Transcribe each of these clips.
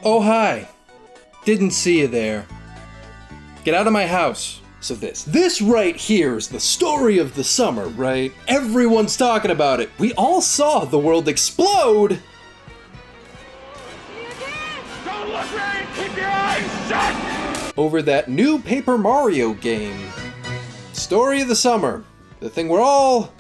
Oh, hi. Didn't see you there. Get out of my house. So this right here is the story of the summer, right? Everyone's talking about it. We all saw the world explode. Don't look right! Keep your eyes shut! Over that new Paper Mario game. Story of the summer. The thing we're all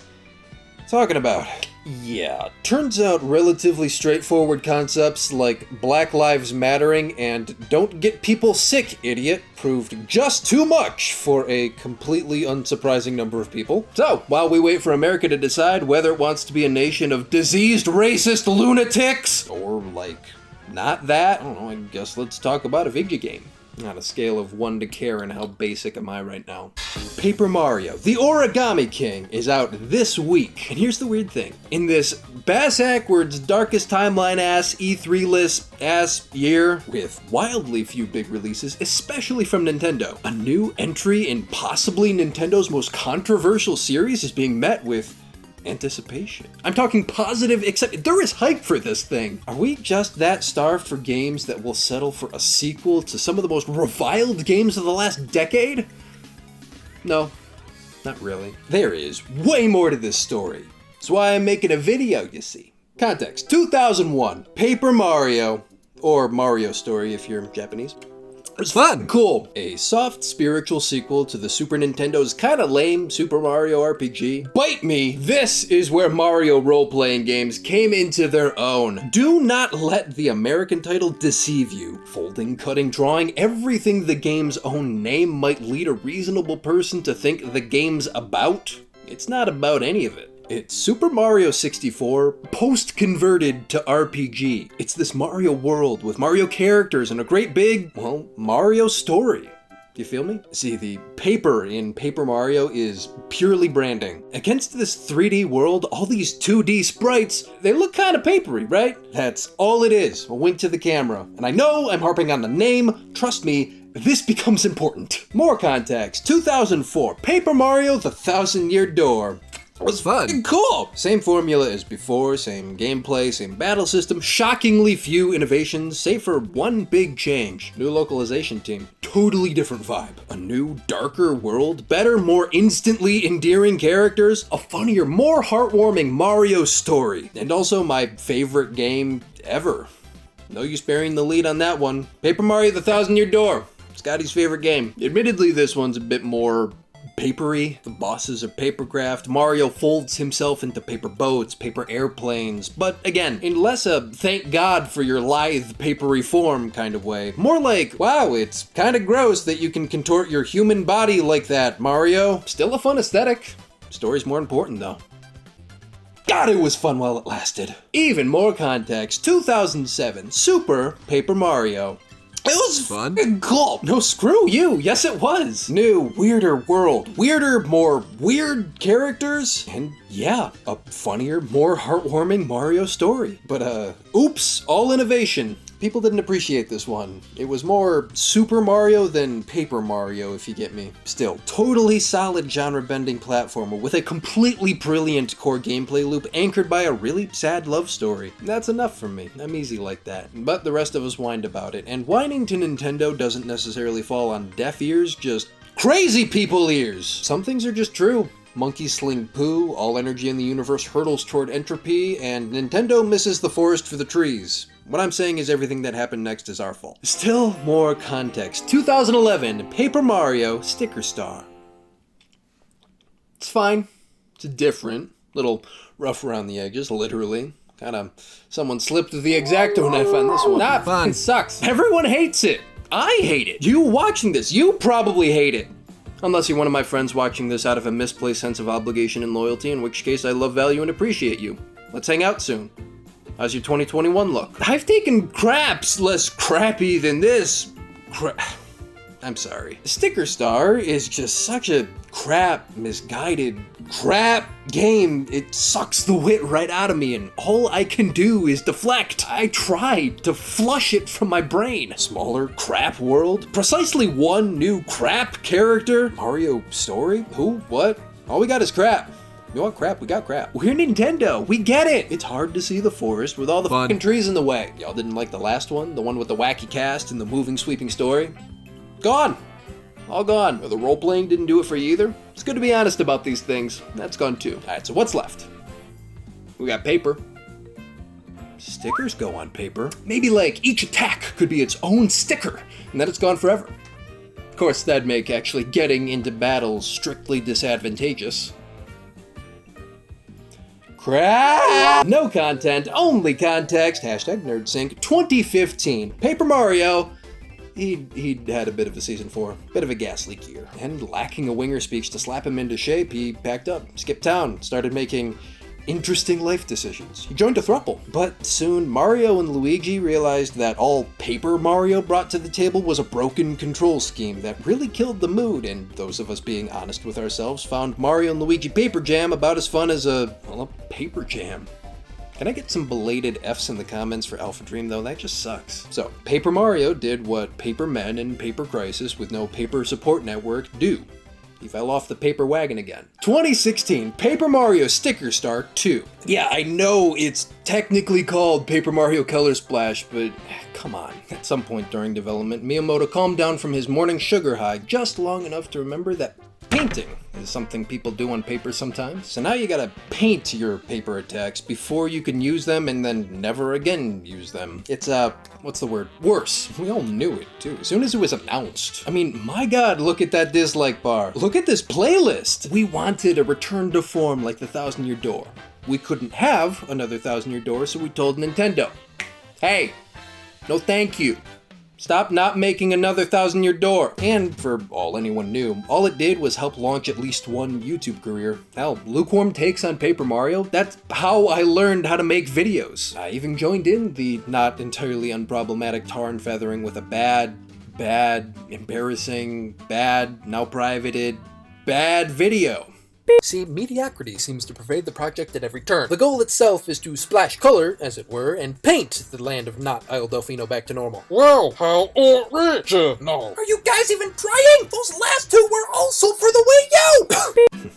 talking about. Yeah, turns out relatively straightforward concepts like Black Lives Mattering and don't get people sick, idiot, proved just too much for a completely unsurprising number of people. So, while we wait for America to decide whether it wants to be a nation of diseased racist lunatics, or like, not that, I don't know, I guess let's talk about a video game. On a scale of 1 to Karen, how basic am I right now? Paper Mario, the Origami King, is out this week. And here's the weird thing. In this bass-ackwards, darkest timeline-ass, E3-less ass year, with wildly few big releases, especially from Nintendo, a new entry in possibly Nintendo's most controversial series is being met with anticipation. I'm talking positive, except there is hype for this thing. Are we just that starved for games that will settle for a sequel to some of the most reviled games of the last decade? No, not really. There is way more to this story. That's why I'm making a video, you see. Context, 2001, Paper Mario, or Mario Story if you're Japanese. It was fun, cool. A soft spiritual sequel to the Super Nintendo's kinda lame Super Mario RPG. Bite me, this is where Mario role-playing games came into their own. Do not let the American title deceive you. Folding, cutting, drawing, everything the game's own name might lead a reasonable person to think the game's about. It's not about any of it. It's Super Mario 64, post-converted to RPG. It's this Mario world with Mario characters and a great big, well, Mario story. Do you feel me? See, the paper in Paper Mario is purely branding. Against this 3D world, all these 2D sprites, they look kind of papery, right? That's all it is, a wink to the camera. And I know I'm harping on the name, trust me, this becomes important. More context, 2004, Paper Mario The Thousand-Year Door. It was fun. Cool! Same formula as before, same gameplay, same battle system, shockingly few innovations, save for one big change. New localization team. Totally different vibe. A new, darker world, better, more instantly endearing characters, a funnier, more heartwarming Mario story. And also my favorite game ever. No use burying the lead on that one. Paper Mario The Thousand-Year Door. Scotty's favorite game. Admittedly, this one's a bit more papery. The bosses are papercraft. Mario folds himself into paper boats, paper airplanes, but again, in less a thank God for your lithe, papery form kind of way. More like, wow, it's kind of gross that you can contort your human body like that, Mario. Still a fun aesthetic. Story's more important though. God, it was fun while it lasted. Even more context, 2007, Super Paper Mario. It was fun. Cool. No, screw you. Yes, it was. New, weirder world. Weirder, more weird characters. And yeah, a funnier, more heartwarming Mario story. But oops, all innovation. People didn't appreciate this one. It was more Super Mario than Paper Mario, if you get me. Still, totally solid genre-bending platformer with a completely brilliant core gameplay loop anchored by a really sad love story. That's enough for me. I'm easy like that. But the rest of us whined about it, and whining to Nintendo doesn't necessarily fall on deaf ears, just crazy people ears. Some things are just true. Monkeys sling poo, all energy in the universe hurtles toward entropy, and Nintendo misses the forest for the trees. What I'm saying is everything that happened next is our fault. Still more context. 2011, Paper Mario Sticker Star. It's fine. It's different. Little rough around the edges, literally. Kinda, someone slipped the X-Acto knife on this one. Not fun. It sucks. Everyone hates it. I hate it. You watching this, you probably hate it. Unless you're one of my friends watching this out of a misplaced sense of obligation and loyalty, in which case I love, value, and appreciate you. Let's hang out soon. How's your 2021 look? I've taken craps less crappy than this. I'm sorry. Sticker Star is just such a crap, misguided, crap game. It sucks the wit right out of me, and all I can do is deflect. I tried to flush it from my brain. Smaller crap world? Precisely one new crap character? Mario story? Who? What? All we got is crap. You want crap? We got crap. We're Nintendo. We get it. It's hard to see the forest with all the fucking trees in the way. Y'all didn't like the last one? The one with the wacky cast and the moving, sweeping story? Gone. All gone. Or the role-playing didn't do it for you either? It's good to be honest about these things. That's gone too. Alright, so what's left? We got paper. Stickers go on paper. Maybe like each attack could be its own sticker, and then it's gone forever. Of course, that'd make actually getting into battles strictly disadvantageous. Crap! No content, only context. Hashtag NerdSync 2015. Paper Mario. He'd had a bit of a season 4, bit of a gas leak year. And lacking a winger speech to slap him into shape, he packed up, skipped town, started making interesting life decisions. He joined a throuple. But soon, Mario and Luigi realized that all Paper Mario brought to the table was a broken control scheme that really killed the mood, and those of us being honest with ourselves found Mario and Luigi Paper Jam about as fun as a paper jam. Can I get some belated Fs in the comments for Alpha Dream though? That just sucks. So, Paper Mario did what Paper Men and Paper Crisis with no paper support network do. He fell off the paper wagon again. 2016, Paper Mario Sticker Star 2. Yeah, I know it's technically called Paper Mario Color Splash, but come on. At some point during development, Miyamoto calmed down from his morning sugar high just long enough to remember that painting is something people do on paper sometimes. So now you gotta paint your paper attacks before you can use them and then never again use them. It's, what's the word? Worse. We all knew it, too. As soon as it was announced. I mean, my god, look at that dislike bar. Look at this playlist. We wanted a return to form like the Thousand Year Door. We couldn't have another Thousand Year Door, so we told Nintendo, hey, no thank you. Stop not making another Thousand Year Door. And for all anyone knew, all it did was help launch at least one YouTube career. Hell, lukewarm takes on Paper Mario, that's how I learned how to make videos. I even joined in the not entirely unproblematic tar and feathering with a bad, embarrassing, now privated, bad video. See, mediocrity seems to pervade the project at every turn. The goal itself is to splash color, as it were, and paint the land of not Isle Delfino back to normal. Well, how original. Are you guys even trying? Those last two were also for the Wii U!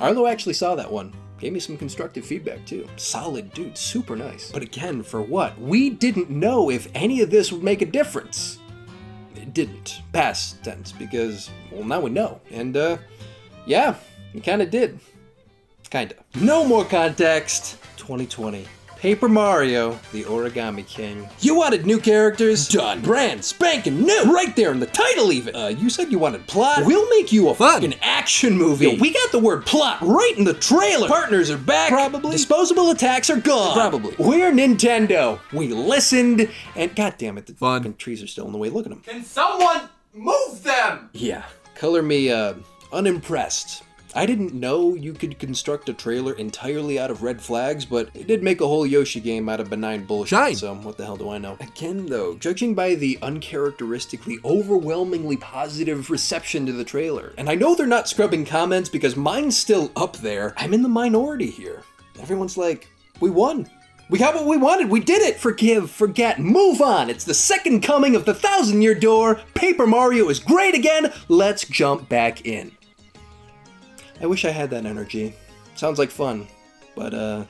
Arlo actually saw that one. Gave me some constructive feedback too. Solid dude, super nice. But again, for what? We didn't know if any of this would make a difference. It didn't. Past tense, because, well, now we know. And, yeah. It kinda did. Kinda. No more context. 2020. Paper Mario, the Origami King. You wanted new characters? Done. Brand spanking new. Right there in the title even. You said you wanted plot? We'll make you a fucking action movie. Yo, we got the word plot right in the trailer. Partners are back. Probably. Disposable attacks are gone. Probably. We're Nintendo. We listened, and goddammit, the fucking trees are still in the way. Look at them. Can someone move them? Yeah. Color me, unimpressed. I didn't know you could construct a trailer entirely out of red flags, but it did make a whole Yoshi game out of benign bullshit, so what the hell do I know? Again though, judging by the uncharacteristically overwhelmingly positive reception to the trailer, and I know they're not scrubbing comments because mine's still up there, I'm in the minority here. Everyone's like, we won. We got what we wanted, we did it! Forgive, forget, move on! It's the second coming of the Thousand Year Door! Paper Mario is great again! Let's jump back in. I wish I had that energy. Sounds like fun, but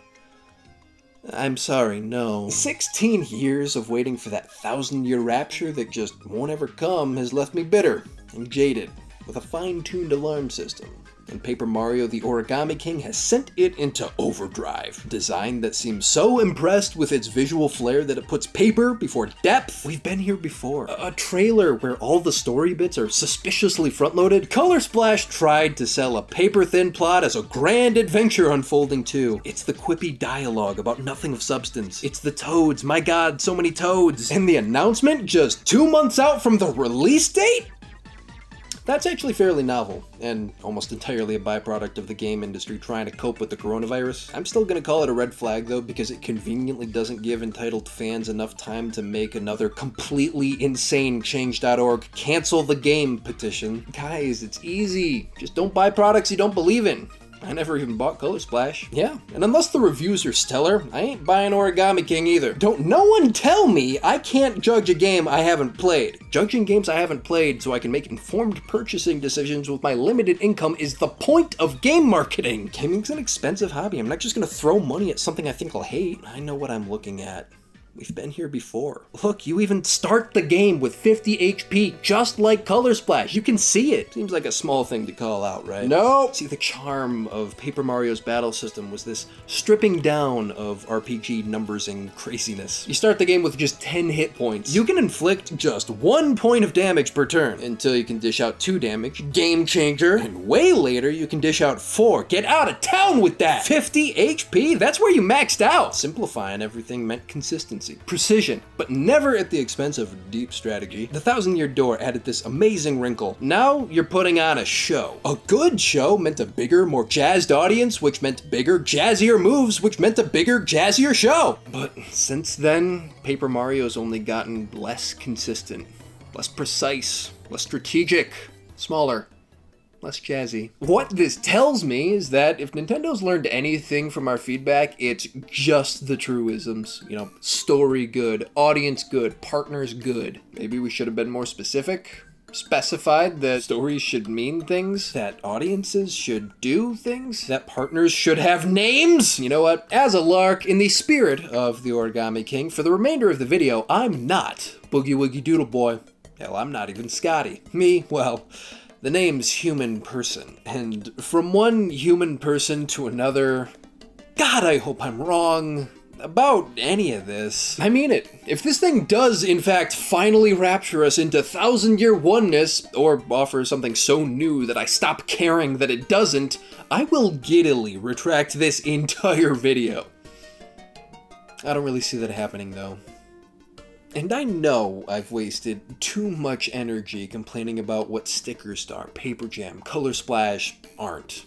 I'm sorry, no. 16 years of waiting for that 1,000-year rapture that just won't ever come has left me bitter and jaded, with a fine-tuned alarm system. And Paper Mario the Origami King has sent it into overdrive. Design that seems so impressed with its visual flair that it puts paper before depth. We've been here before. A trailer where all the story bits are suspiciously front-loaded. Color Splash tried to sell a paper-thin plot as a grand adventure unfolding too. It's the quippy dialogue about nothing of substance. It's the toads, my god, so many toads. And the announcement just 2 months out from the release date? That's actually fairly novel, and almost entirely a byproduct of the game industry trying to cope with the coronavirus. I'm still gonna call it a red flag though, because it conveniently doesn't give entitled fans enough time to make another completely insane change.org cancel the game petition. Guys, it's easy. Just don't buy products you don't believe in. I never even bought Color Splash. Yeah, and unless the reviews are stellar, I ain't buying Origami King either. Don't no one tell me I can't judge a game I haven't played. Judging games I haven't played so I can make informed purchasing decisions with my limited income is the point of game marketing. Gaming's an expensive hobby. I'm not just gonna throw money at something I think I'll hate. I know what I'm looking at. We've been here before. Look, you even start the game with 50 HP, just like Color Splash. You can see it. Seems like a small thing to call out, right? No. See, the charm of Paper Mario's battle system was this stripping down of RPG numbersing craziness. You start the game with just 10 hit points. You can inflict just 1 point of damage per turn until you can dish out 2 damage. Game changer. And way later, you can dish out 4. Get out of town with that! 50 HP? That's where you maxed out. Simplifying everything meant consistency. Precision, but never at the expense of deep strategy. The Thousand Year Door added this amazing wrinkle. Now you're putting on a show. A good show meant a bigger, more jazzed audience, which meant bigger, jazzier moves, which meant a bigger, jazzier show. But since then, Paper Mario's only gotten less consistent, less precise, less strategic, smaller, less jazzy. What this tells me is that if Nintendo's learned anything from our feedback, it's just the truisms. You know, story good, audience good, partners good. Maybe we should have been more specific. Specified that stories should mean things, that audiences should do things, that partners should have names. You know what? As a lark, in the spirit of the Origami King, for the remainder of the video, I'm not Boogie Woogie Doodle Boy. Hell, I'm not even Scotty. Me, well, the name's human person, and from one human person to another, God, I hope I'm wrong about any of this. I mean it. If this thing does, in fact, finally rapture us into thousand-year oneness, or offer something so new that I stop caring that it doesn't, I will giddily retract this entire video. I don't really see that happening, though. And I know I've wasted too much energy complaining about what Sticker Star, Paper Jam, Color Splash aren't.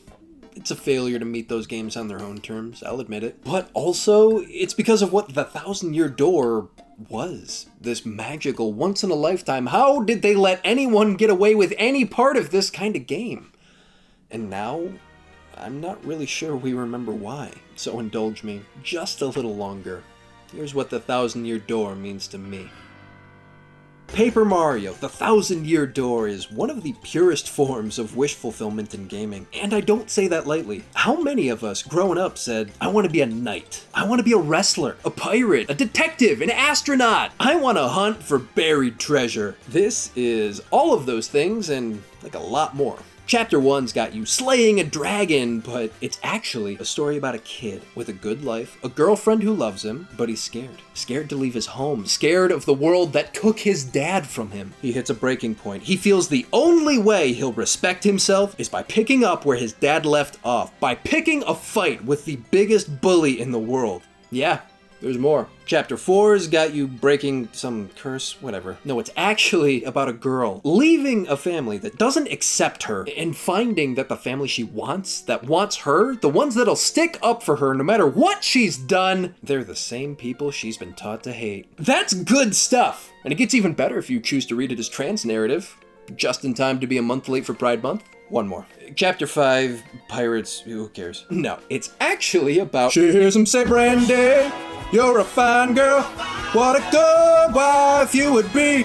It's a failure to meet those games on their own terms, I'll admit it. But also, it's because of what the Thousand Year Door was. This magical, once-in-a-lifetime, how did they let anyone get away with any part of this kind of game? And now, I'm not really sure we remember why. So indulge me just a little longer. Here's what the Thousand Year Door means to me. Paper Mario, the Thousand Year Door, is one of the purest forms of wish fulfillment in gaming. And I don't say that lightly. How many of us growing up said, I want to be a knight, I want to be a wrestler, a pirate, a detective, an astronaut, I want to hunt for buried treasure. This is all of those things and like a lot more. Chapter 1's got you slaying a dragon, but it's actually a story about a kid with a good life, a girlfriend who loves him, but he's scared. Scared to leave his home, scared of the world that took his dad from him. He hits a breaking point. He feels the only way he'll respect himself is by picking up where his dad left off, by picking a fight with the biggest bully in the world. Yeah. There's more. Chapter 4's got you breaking some curse, whatever. No, it's actually about a girl leaving a family that doesn't accept her and finding that the family she wants, that wants her, the ones that'll stick up for her no matter what she's done, they're the same people she's been taught to hate. That's good stuff! And it gets even better if you choose to read it as trans narrative, just in time to be a month late for Pride Month. One more. Chapter 5, Pirates, who cares? No, it's actually about... She hears him say, Brandy, you're a fine girl. What a good wife you would be.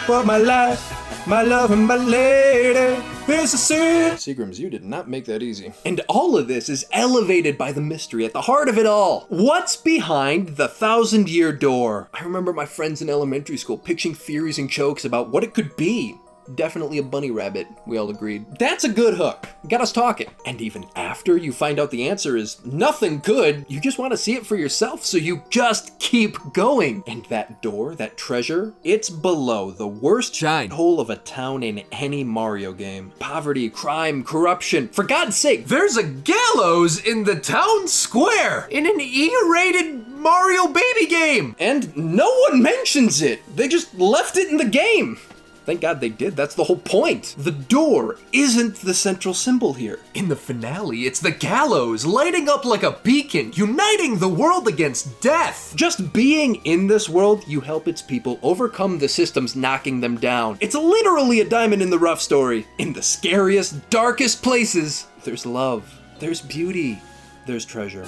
For my life, my love, and my lady is a sin. Seagrams, you did not make that easy. And all of this is elevated by the mystery at the heart of it all. What's behind the Thousand Year Door? I remember my friends in elementary school pitching theories and jokes about what it could be. Definitely a bunny rabbit, we all agreed. That's a good hook. Got us talking. And even after you find out the answer is nothing good, you just want to see it for yourself, so you just keep going. And that door, that treasure, it's below the worst giant hole of a town in any Mario game. Poverty, crime, corruption. For God's sake, there's a gallows in the town square in an E-rated Mario baby game. And no one mentions it. They just left it in the game. Thank God they did, that's the whole point. The door isn't the central symbol here. In the finale, it's the gallows, lighting up like a beacon, uniting the world against death. Just being in this world, you help its people overcome the systems knocking them down. It's literally a diamond in the rough story. In the scariest, darkest places, there's love. There's beauty. There's treasure.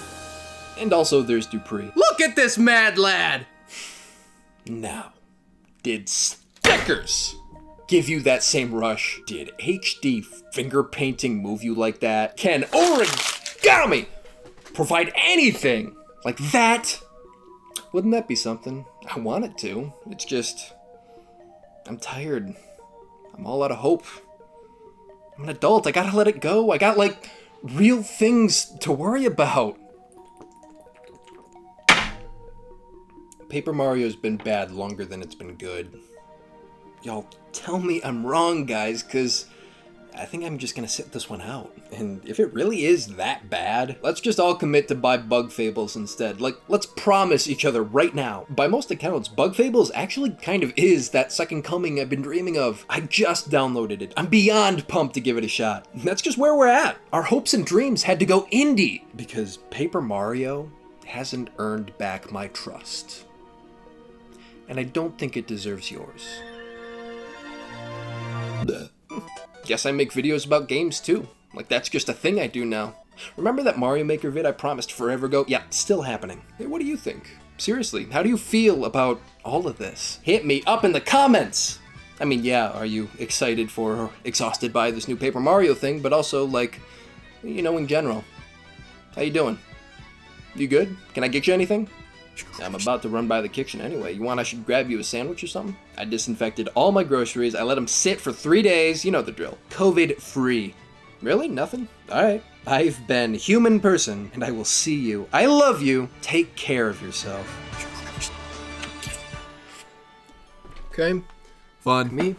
And also there's Dupree. Look at this mad lad! Now, did stickers give you that same rush? Did HD finger painting move you like that? Can origami provide anything like that? Wouldn't that be something? I want it to. It's just, I'm tired. I'm all out of hope. I'm an adult. I gotta let it go. I got like real things to worry about. Paper Mario's been bad longer than it's been good. Y'all tell me I'm wrong, guys, because I think I'm just gonna sit this one out. And if it really is that bad, let's just all commit to buy Bug Fables instead. Like, let's promise each other right now. By most accounts, Bug Fables actually kind of is that second coming I've been dreaming of. I just downloaded it. I'm beyond pumped to give it a shot. That's just where we're at. Our hopes and dreams had to go indie because Paper Mario hasn't earned back my trust. And I don't think it deserves yours. Guess I make videos about games too. Like that's just a thing I do now. Remember that Mario Maker vid I promised forever ago? Yeah, still happening. Hey, what do you think? Seriously, how do you feel about all of this? Hit me up in the comments! I mean, yeah, are you excited for or exhausted by this new Paper Mario thing, but also like, you know, in general. How you doing? You good? Can I get you anything? I'm about to run by the kitchen anyway. You want I should grab you a sandwich or something? I disinfected all my groceries. I let them sit for 3 days. You know the drill. COVID-free. Really? Nothing? Alright. I've been human person, and I will see you. I love you. Take care of yourself. Okay. Fun. Me?